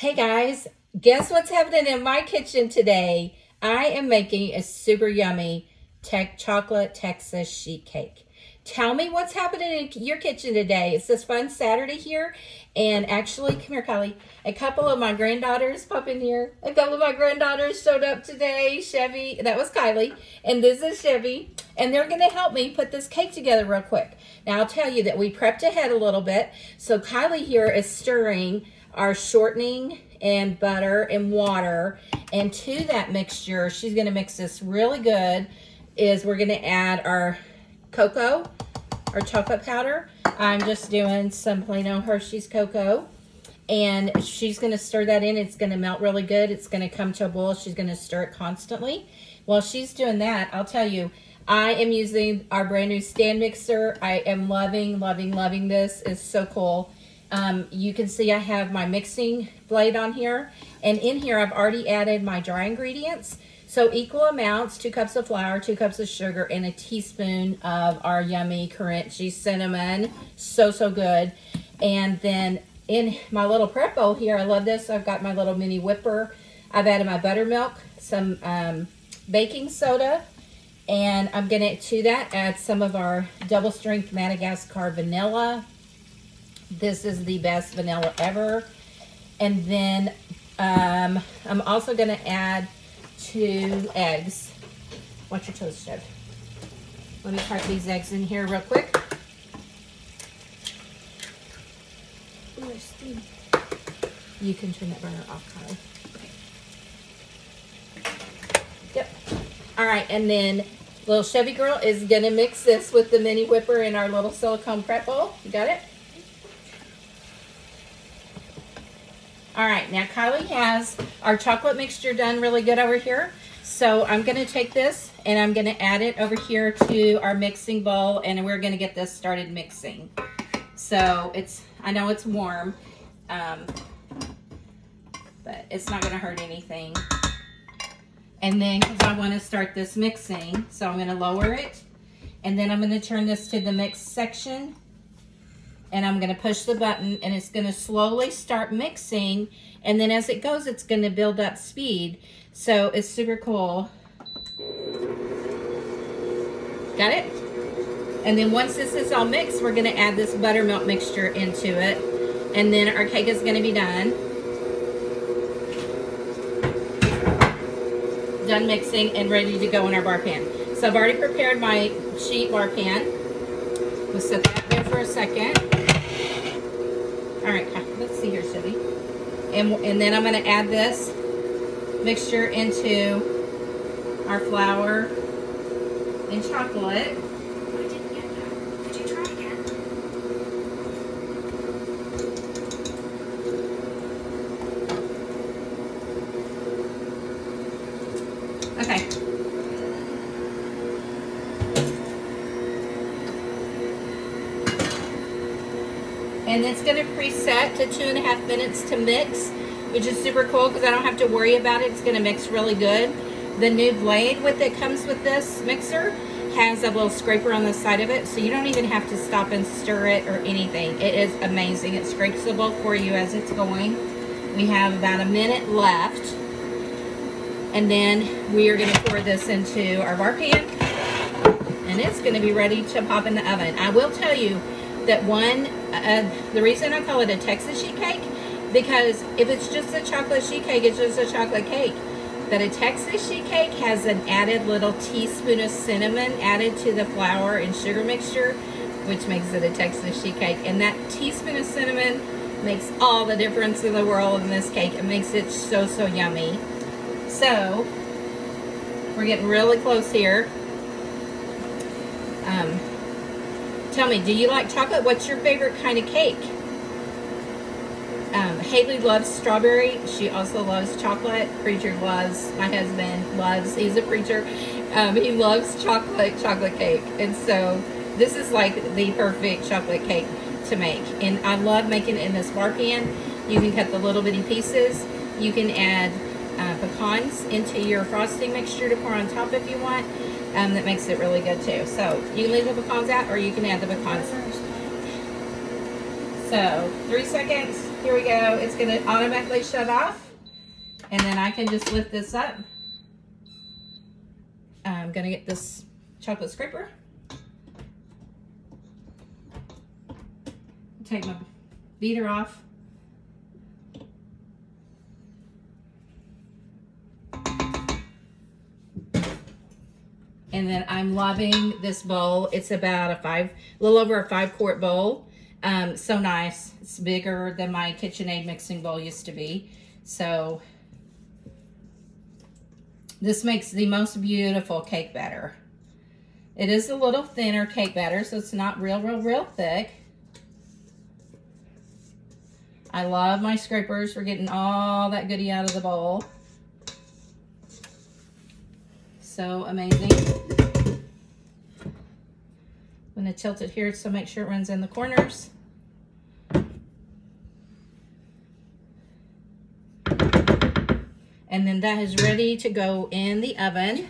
Hey guys, guess what's happening in my kitchen today? I am making a super yummy chocolate Texas sheet cake. Tell me what's happening in your kitchen today. It's this fun Saturday here. And actually, come here, Kylie. A couple of my granddaughters pop in here. A couple of my granddaughters showed up today. Chevy, that was Kylie, and this is Chevy. And they're going to help me put this cake together real quick. Now, I'll tell you that we prepped ahead a little bit. So Kylie here is stirring our shortening and butter and water, and to that mixture she's going to mix this really good is we're going to add our cocoa, our chocolate powder. I'm just doing some plain old Hershey's cocoa, and she's going to stir that in. It's going to melt really good. It's going to come to a boil. She's going to stir it constantly. While she's doing that, I'll tell you, I am using our brand new stand mixer. I am loving this. It's so cool. You can see I have my mixing blade on here, and in here I've already added my dry ingredients. So equal amounts, 2 cups of flour, 2 cups of sugar, and a teaspoon of our yummy crunchy cinnamon. So good. And then in my little prep bowl here, I love this. I've got my little mini whipper. I've added my buttermilk, some baking soda, and I'm gonna to that add some of our double strength Madagascar vanilla. This is the best vanilla ever. And then I'm also going to add 2 eggs. Watch your toes, Chev. Let me crack these eggs in here real quick. You can turn that burner off, Kylie. Yep. All right, and then little Chevy girl is going to mix this with the mini whipper in our little silicone prep bowl. You got it? All right, now Kylie has our chocolate mixture done really good over here. So I'm going to take this and I'm going to add it over here to our mixing bowl, and we're going to get this started mixing. So I know it's warm, but it's not going to hurt anything. And then, because I want to start this mixing, so I'm going to lower it, and then I'm going to turn this to the mix section. And I'm going to push the button, and it's going to slowly start mixing, and then as it goes it's going to build up speed. So it's super cool. Got it? And then once this is all mixed, we're going to add this buttermilk mixture into it, and then our cake is going to be done mixing and ready to go in our bar pan. So I've already prepared my sheet bar pan. We'll set that there for a second. All right, let's see here, Chevy. And then I'm going to add this mixture into our flour and chocolate. I didn't get that. Could you try again? Okay. And it's going to preset to 2.5 minutes to mix, which is super cool because I don't have to worry about it. It's going to mix really good. The new blade that comes with this mixer has a little scraper on the side of it, so you don't even have to stop and stir it or anything. It is amazing. It scrapes the bowl for you as it's going. We have about a minute left, and then we are going to pour this into our bar pan, and it's going to be ready to pop in the oven. I will tell you that the reason I call it a Texas sheet cake, because if it's just a chocolate sheet cake, it's just a chocolate cake. But a Texas sheet cake has an added little teaspoon of cinnamon added to the flour and sugar mixture, which makes it a Texas sheet cake. And that teaspoon of cinnamon makes all the difference in the world in this cake. It makes it so yummy. So we're getting really close here. Tell me, do you like chocolate? What's your favorite kind of cake? Haley loves strawberry. She also loves chocolate. Preacher loves, my husband loves, he's a preacher. He loves chocolate cake. And so this is like the perfect chocolate cake to make. And I love making it in this bar pan. You can cut the little bitty pieces. You can add pecans into your frosting mixture to pour on top if you want. That makes it really good too. So you can leave the pecans out, or you can add the pecans. So 3 seconds. Here we go. It's going to automatically shut off. And then I can just lift this up. I'm going to get this chocolate scraper. Take my beater off. And then I'm loving this bowl. It's about a little over a 5-quart bowl. So nice. It's bigger than my KitchenAid mixing bowl used to be. So this makes the most beautiful cake batter. It is a little thinner cake batter, so it's not real thick. I love my scrapers for getting all that goodie out of the bowl. So amazing. I'm going to tilt it here so make sure it runs in the corners. And then that is ready to go in the oven.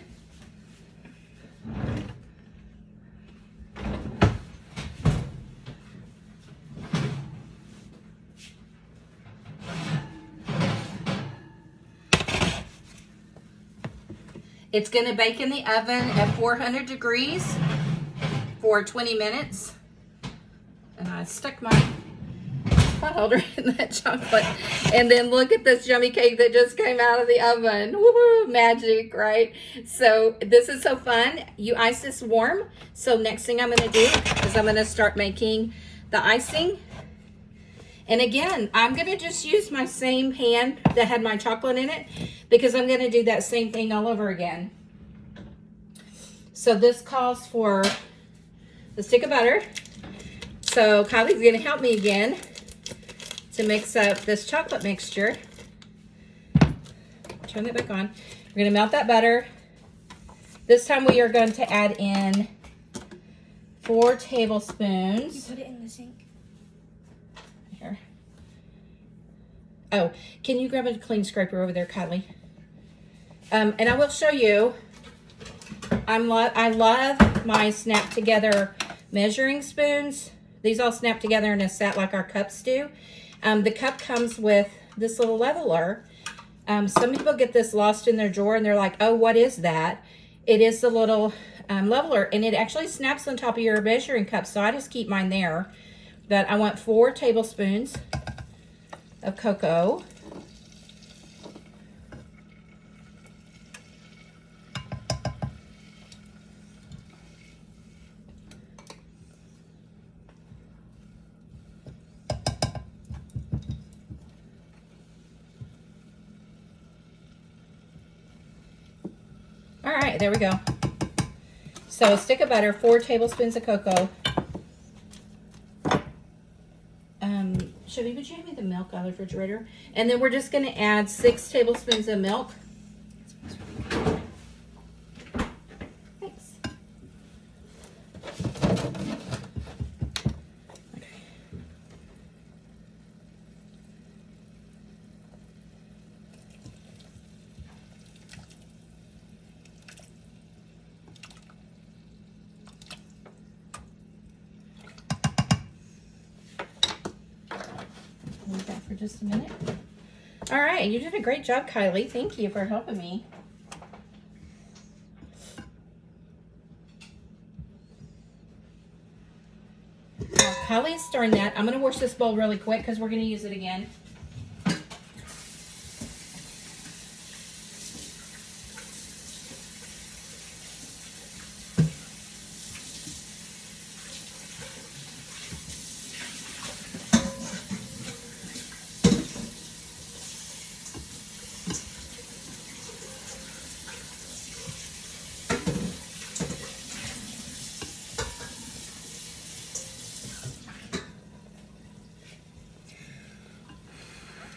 It's going to bake in the oven at 400 degrees for 20 minutes. And I stuck my pot holder in that chocolate. And then look at this yummy cake that just came out of the oven. Woohoo, magic, right? So this is so fun. You ice this warm. So next thing I'm going to do is I'm going to start making the icing. And again, I'm going to just use my same pan that had my chocolate in it because I'm going to do that same thing all over again. So this calls for the stick of butter. So Kylie's going to help me again to mix up this chocolate mixture. Turn it back on. We're going to melt that butter. This time we are going to add in 4 tablespoons. You put it in the sink. Here. Oh, can you grab a clean scraper over there, Kylie? And I will show you. I love my snap together measuring spoons. These all snap together in a set like our cups do. The cup comes with this little leveler. Some people get this lost in their drawer and they're like, oh, what is that? It is the little leveler, and it actually snaps on top of your measuring cup, so I just keep mine there. But I want 4 tablespoons of cocoa. All right, there we go. So a stick of butter, 4 tablespoons of cocoa. Chevy, would you hand me the milk out of the refrigerator? And then we're just going to add 6 tablespoons of milk. Thanks. Okay. Leave that for just a minute. All right, you did a great job, Kylie. Thank you for helping me. While Kylie's stirring that, I'm going to wash this bowl really quick because we're going to use it again.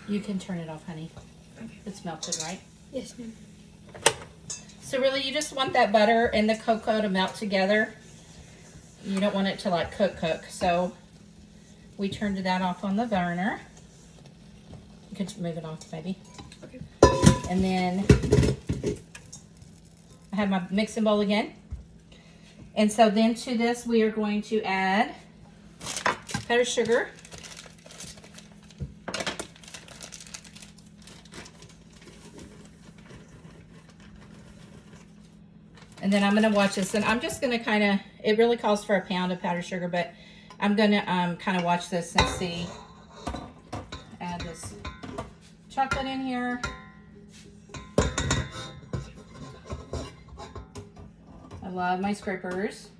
You can turn it off, honey. Okay. It's melted, right? Yes, ma'am. So really, you just want that butter and the cocoa to melt together. You don't want it to like cook. So we turned that off on the burner. You can move it off, baby. Okay. And then I have my mixing bowl again. And so then to this, we are going to add powdered sugar. And then I'm going to watch this, and I'm just going to kind of, it really calls for a pound of powdered sugar, but I'm going to kind of watch this and see. Add this chocolate in here. I love my scrapers.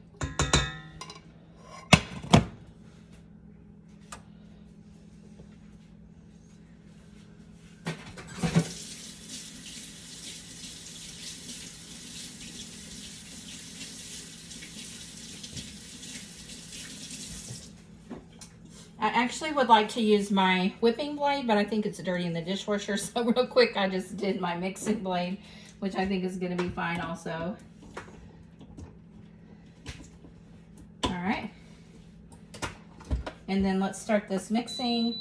I actually would like to use my whipping blade, but I think it's dirty in the dishwasher. So real quick, I just did my mixing blade, which I think is going to be fine also. All right. And then let's start this mixing.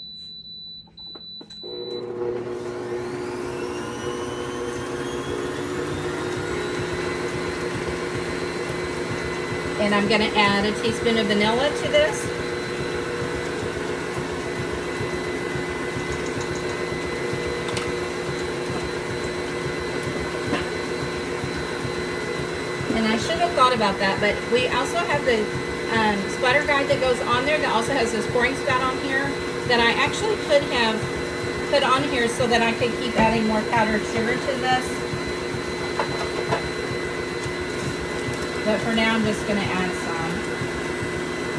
And I'm going to add a teaspoon of vanilla to this. And I should have thought about that, but we also have the splatter guide that goes on there that also has this pouring spout on here that I actually could have put on here so that I could keep adding more powdered sugar to this. But for now, I'm just going to add some.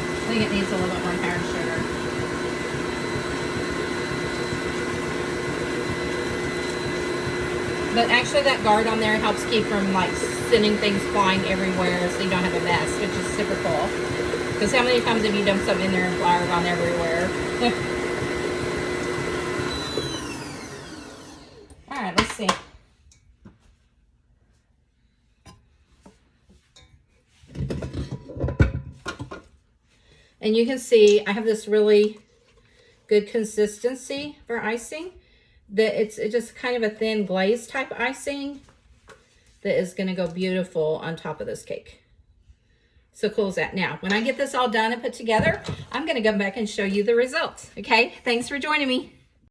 I think it needs a little bit more powdered sugar. But actually that guard on there helps keep from like sending things flying everywhere so you don't have a mess, which is super cool. Because how many times have you dumped something in there and flour gone everywhere? Alright, let's see. And you can see I have this really good consistency for icing. It's just kind of a thin glaze type icing that is going to go beautiful on top of this cake. So cool is that. Now, when I get this all done and put together, I'm going to go back and show you the results. Okay, thanks for joining me.